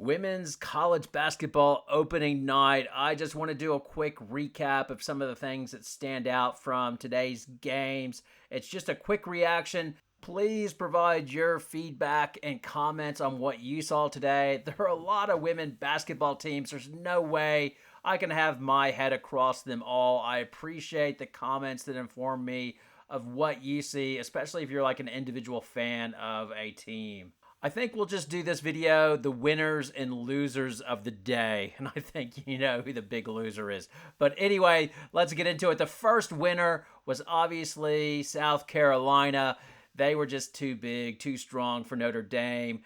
Women's college basketball opening night. I just want to do a quick recap of some of the things that stand out from today's games. It's just a quick reaction. Please provide your feedback and comments on what you saw today. There are a lot of women basketball teams. There's no way I can have my head across them all. I appreciate the comments that inform me of what you see, especially if you're like an individual fan of a team. I think we'll just do this video, the winners and losers of the day. And I think you know who the big loser is. But anyway, let's get into it. The first winner was obviously South Carolina. They were just too big, too strong for Notre Dame.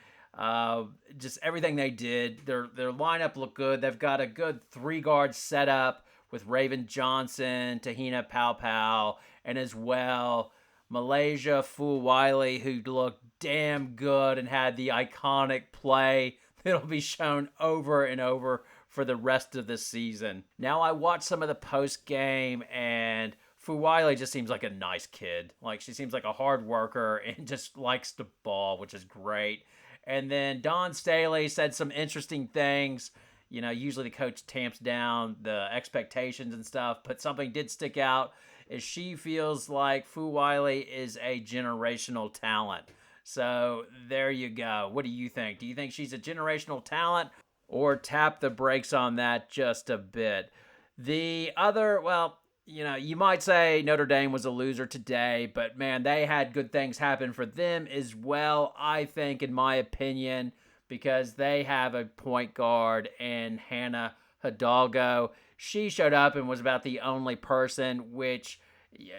Just everything they did. Their lineup looked good. They've got a good three-guard setup with Raven Johnson, Tahina Pau, and as well Malaysia Fuwiley, who looked damn good and had the iconic play that'll be shown over and over for the rest of the season. Now, I watched some of the post game, and Fuwiley just seems like a nice kid. Like, she seems like a hard worker and just likes the ball, which is great. And then Dawn Staley said some interesting things. You know, usually the coach tamps down the expectations and stuff, but something did stick out is she feels like Fuwiley is a generational talent. So there you go. What do you think? Do you think she's a generational talent, or tap the brakes on that just a bit? The other, well, you know, you might say Notre Dame was a loser today, but man, they had good things happen for them as well, I think, in my opinion, because they have a point guard in Hannah Hidalgo. She showed up and was about the only person, which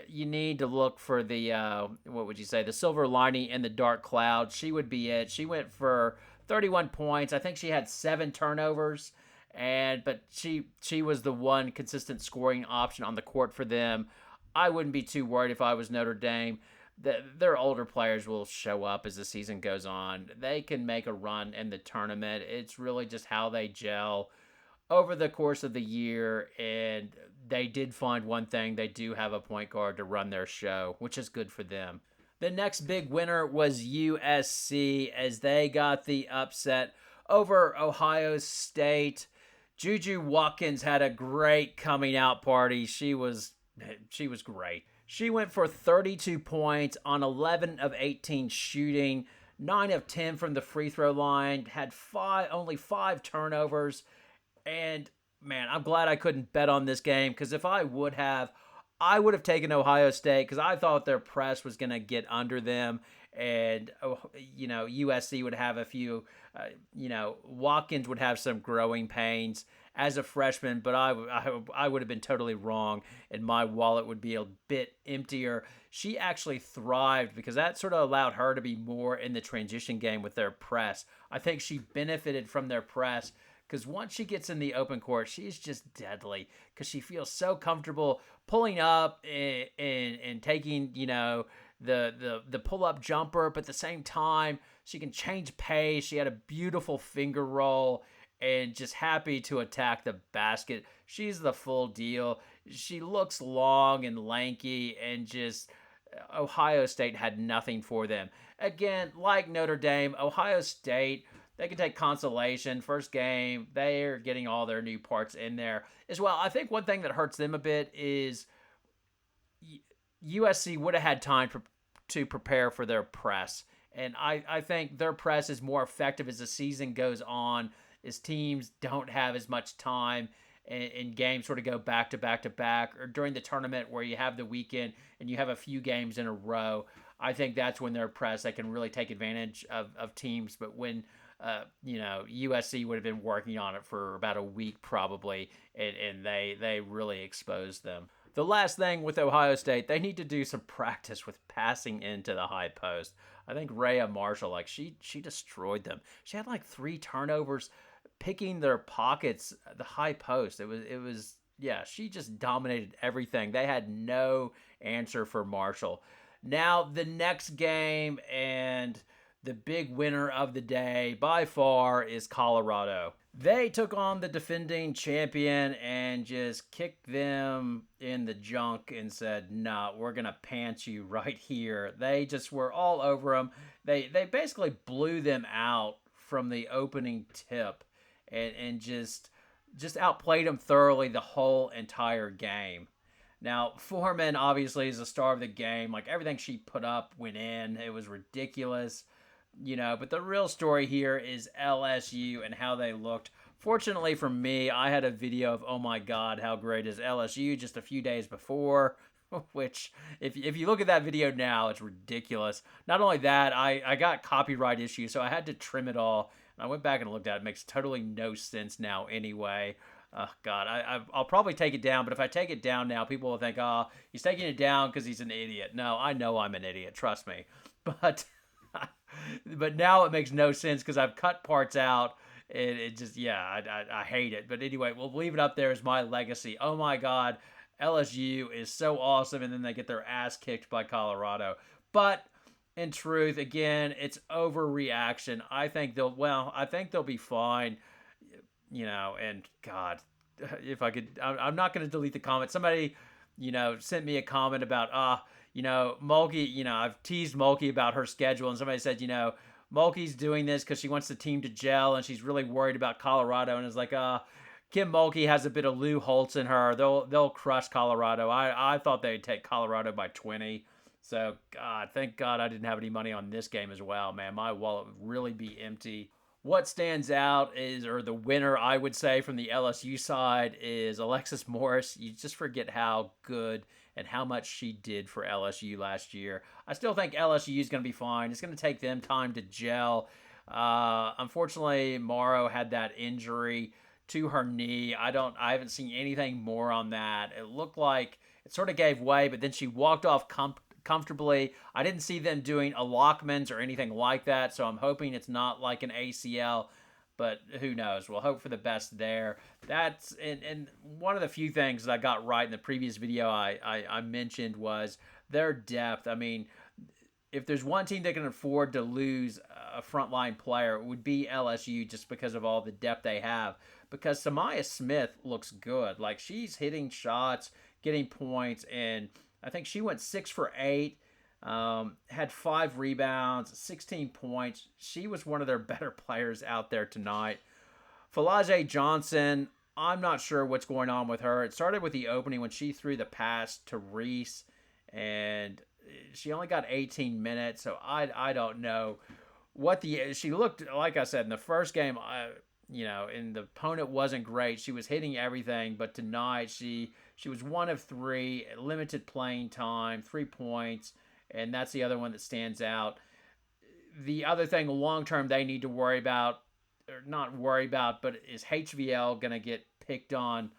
you need to look for the, what would you say, the silver lining in the dark cloud. She would be it. She went for 31 points. I think she had 7 turnovers, but she was the one consistent scoring option on the court for them. I wouldn't be too worried if I was Notre Dame. Their older players will show up as the season goes on. They can make a run in the tournament. It's really just how they gel over the course of the year, and they did find one thing. They do have a point guard to run their show, which is good for them. The next big winner was USC as they got the upset over Ohio State. Juju Watkins had a great coming out party. She was great. She went for 32 points on 11 of 18 shooting, 9 of 10 from the free throw line, had only 5 turnovers. And man, I'm glad I couldn't bet on this game, because if I would have taken Ohio State, because I thought their press was going to get under them, and you know, USC would have a few, Watkins would have some growing pains as a freshman, but I would have been totally wrong, and my wallet would be a bit emptier. She actually thrived because that sort of allowed her to be more in the transition game with their press. I think she benefited from their press, because once she gets in the open court, she's just deadly, because she feels so comfortable pulling up and taking, the pull-up jumper, but at the same time, she can change pace. She had a beautiful finger roll and just happy to attack the basket. She's the full deal. She looks long and lanky, and just Ohio State had nothing for them. Again, like Notre Dame, Ohio State, they can take consolation. First game, they're getting all their new parts in there as well. I think one thing that hurts them a bit is USC would have had time to prepare for their press. And I think their press is more effective as the season goes on, as teams don't have as much time and games sort of go back to back to back, or during the tournament where you have the weekend and you have a few games in a row. I think that's when their press, they can really take advantage of teams. But when USC would have been working on it for about a week probably, and they really exposed them. The last thing with Ohio State, they need to do some practice with passing into the high post. I think Rhea Marshall, she destroyed them. She had 3 turnovers picking their pockets, the high post. It was she just dominated everything. They had no answer for Marshall. Now the next game, and the big winner of the day by far, is Colorado. They took on the defending champion and just kicked them in the junk and said, "No, we're going to pants you right here." They just were all over them. They basically blew them out from the opening tip, and just outplayed them thoroughly the whole entire game. Now, Foreman obviously is the star of the game. Like, everything she put up went in. It was ridiculous, but the real story here is LSU and how they looked. Fortunately for me, I had a video of, oh my God, how great is LSU just a few days before, which, if you look at that video now, it's ridiculous. Not only that, I got copyright issues, so I had to trim it all. And I went back and looked at it. It makes totally no sense now anyway. Oh, God, I'll probably take it down, but if I take it down now, people will think, oh, he's taking it down because he's an idiot. No, I know I'm an idiot, trust me. But but now it makes no sense because I've cut parts out. It just, yeah, I hate it. But anyway, we'll leave it up there as my legacy. Oh my God, LSU is so awesome, and then they get their ass kicked by Colorado. But in truth, again, it's overreaction. I think they'll be fine. And God, if I could, I'm not going to delete the comment. Somebody, sent me a comment about, Mulkey, I've teased Mulkey about her schedule, and somebody said, Mulkey's doing this because she wants the team to gel, and she's really worried about Colorado, and it's like, Kim Mulkey has a bit of Lou Holtz in her. They'll crush Colorado. I thought they'd take Colorado by 20. So, God, thank God I didn't have any money on this game as well, man. My wallet would really be empty. What stands out or the winner, I would say, from the LSU side is Alexis Morris. You just forget how good and how much she did for LSU last year. I still think LSU is going to be fine. It's going to take them time to gel. Unfortunately, Morrow had that injury to her knee. I haven't seen anything more on that. It looked like it sort of gave way, but then she walked off comfortably. I didn't see them doing a Lockman's or anything like that, so I'm hoping it's not like an ACL, but who knows? We'll hope for the best there. That's and one of the few things that I got right in the previous video I mentioned was their depth. I mean, if there's one team that can afford to lose a frontline player, it would be LSU, just because of all the depth they have. Because Samaya Smith looks good. Like, she's hitting shots, getting points, and I think she went 6 for 8, had 5 rebounds, 16 points. She was one of their better players out there tonight. Falaje Johnson, I'm not sure what's going on with her. It started with the opening when she threw the pass to Reese, and she only got 18 minutes, so I don't know she looked, like I said, in the first game, and the opponent wasn't great. She was hitting everything, but tonight she was 1 of 3, limited playing time, 3 points, and that's the other one that stands out. The other thing long-term they need to worry about, or not worry about, but is HVL going to get picked on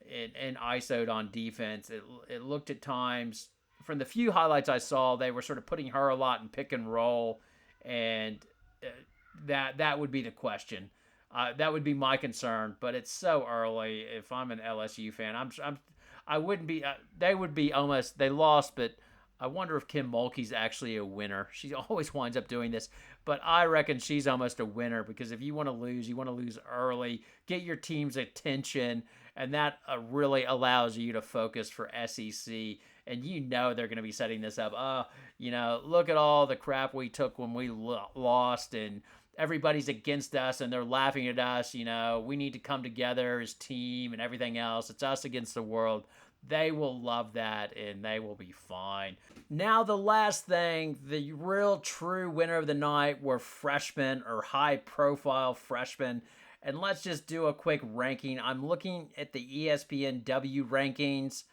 and ISO'd on defense? It looked at times, from the few highlights I saw, they were sort of putting her a lot in pick and roll, and that would be the question. That would be my concern, but it's so early. If I'm an LSU fan, I wouldn't be. They would be almost. They lost, but I wonder if Kim Mulkey's actually a winner. She always winds up doing this, but I reckon she's almost a winner, because if you want to lose early, get your team's attention, and that really allows you to focus for SEC. And they're going to be setting this up. Look at all the crap we took when we lost, and everybody's against us, and they're laughing at us. We need to come together as team and everything else. It's us against the world. They will love that, and they will be fine. Now, the last thing, the real true winner of the night were freshmen, or high-profile freshmen. And let's just do a quick ranking. I'm looking at the ESPN W rankings.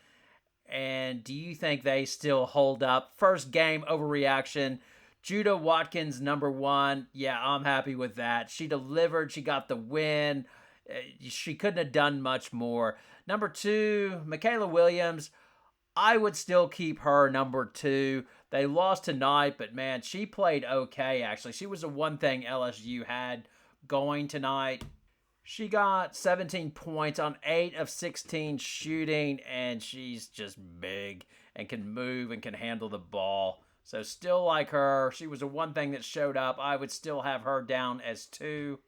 And do you think they still hold up? First game, overreaction. Judah Watkins, number 1. Yeah, I'm happy with that. She delivered. She got the win. She couldn't have done much more. Number 2, Michaela Williams. I would still keep her number 2. They lost tonight, but man, she played okay, actually. She was the one thing LSU had going tonight. She got 17 points on 8 of 16 shooting, and she's just big and can move and can handle the ball. So still like her. She was the one thing that showed up. I would still have her down as 2.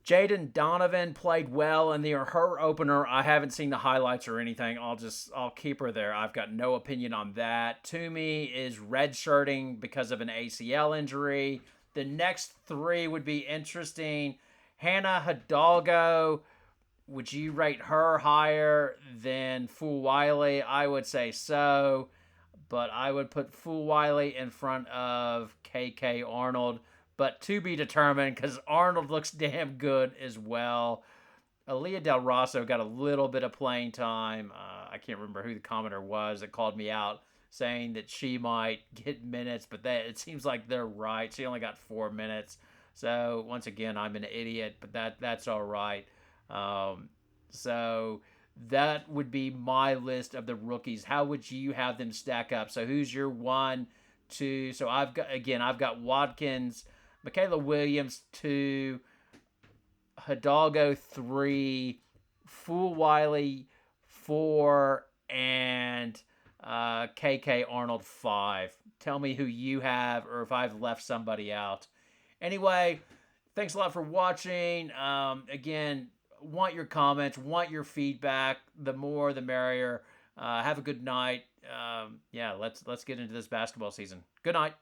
Jaden Donovan played well in her opener. I haven't seen the highlights or anything. I'll keep her there. I've got no opinion on that. Toomey is redshirting because of an ACL injury. The next three would be interesting. Hannah Hidalgo, would you rate her higher than Fool Wiley? I would say so, but I would put Fool Wiley in front of KK Arnold, but to be determined because Arnold looks damn good as well. Aaliyah Del Rosso got a little bit of playing time. I can't remember who the commenter was that called me out saying that she might get minutes, but it seems like they're right. She only got 4 minutes. So once again, I'm an idiot, but that's all right. So that would be my list of the rookies. How would you have them stack up? So who's your one, two? So I've got Watkins, Michaela Williams 2, Hidalgo 3, Fool Wiley 4, and KK Arnold 5. Tell me who you have, or if I've left somebody out. Anyway, thanks a lot for watching. Again, want your comments, want your feedback. The more, the merrier. Have a good night. Yeah, let's get into this basketball season. Good night.